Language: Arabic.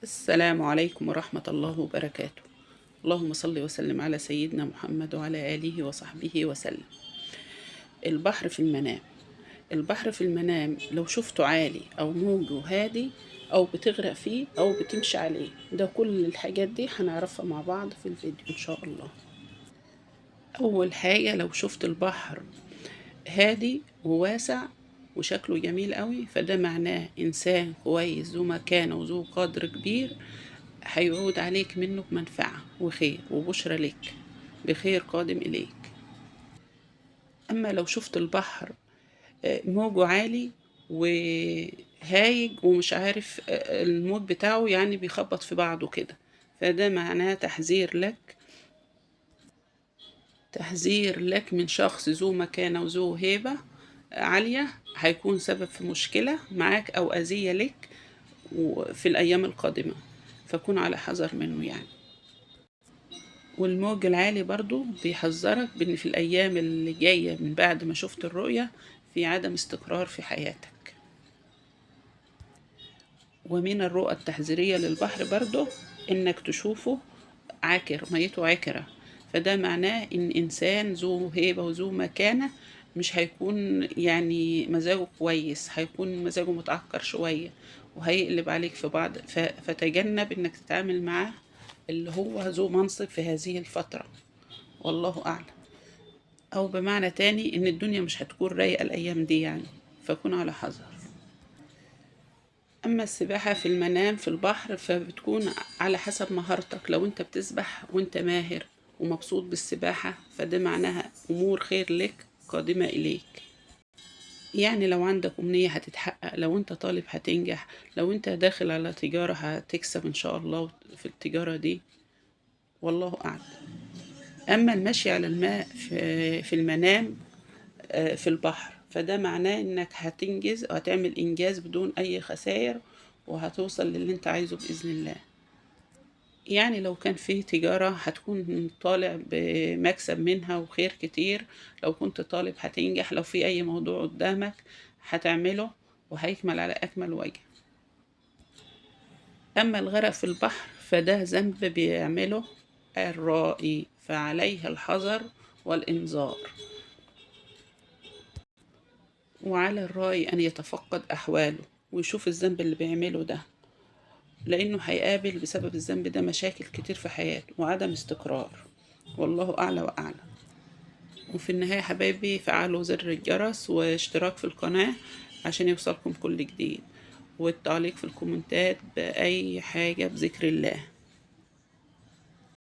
السلام عليكم ورحمة الله وبركاته. اللهم صل وسلم على سيدنا محمد وعلى آله وصحبه وسلم. البحر في المنام. البحر في المنام لو شفته عالي أو موجه هادي أو بتغرق فيه أو بتمشي عليه، ده كل الحاجات دي هنعرفها مع بعض في الفيديو إن شاء الله. أول حاجة، لو شفت البحر هادي وواسع وشكله جميل قوي، فده معناه إنسان كويس ذو مكانة وذو قدر كبير، هيعود عليك منه بمنفعة وخير وبشرى لك بخير قادم إليك. أما لو شفت البحر موجه عالي وهايج ومش عارف الموج بتاعه يعني بيخبط في بعضه كده، فده معناه تحذير لك من شخص ذو مكانة وذو هيبة عالية، هيكون سبب في مشكلة معاك أو أذية لك في الأيام القادمة، فكون على حذر منه يعني. والموج العالي برضو بيحذرك بأن في الأيام اللي جاية من بعد ما شفت الرؤية في عدم استقرار في حياتك. ومن الرؤى التحذيرية للبحر برضو إنك تشوفه عاكر، ميته عكرة، فده معناه إن إنسان ذو هيبة وذو مكانة مش هيكون يعني مزاجه كويس، هيكون مزاجه متعكر شوية وهيقلب عليك في بعض، فتجنب إنك تتعامل معاه اللي هو ذو منصب في هذه الفترة، والله أعلم. أو بمعنى تاني إن الدنيا مش هتكون رايقة الأيام دي يعني، فكون على حذر. أما السباحة في المنام في البحر فبتكون على حسب مهارتك، لو أنت بتسبح وأنت ماهر ومبسوط بالسباحة فده معناها أمور خير لك قادمة إليك. يعني لو عندك أمنية هتتحقق، لو أنت طالب هتنجح، لو أنت داخل على تجارة هتكسب إن شاء الله في التجارة دي، والله أعلم. أما المشي على الماء في المنام في البحر فده معناه انك هتنجز وهتعمل انجاز بدون اي خسائر، وهتوصل للي انت عايزه بإذن الله. يعني لو كان فيه تجارة هتكون طالع بمكسب منها وخير كتير، لو كنت طالب هتنجح، لو في اي موضوع قدامك هتعمله وهيكمل على اكمل وجه. اما الغرق في البحر فده ذنب بيعمله الرائي، فعليه الحذر والإنذار. وعلى الراعي أن يتفقد أحواله ويشوف الذنب اللي بيعمله ده، لأنه هيقابل بسبب الذنب ده مشاكل كتير في حياته وعدم استقرار، والله أعلى وأعلى. وفي النهاية حبايبي، فعلوا زر الجرس واشتراك في القناة عشان يوصلكم كل جديد، والتعليق في الكومنتات بأي حاجة بذكر الله.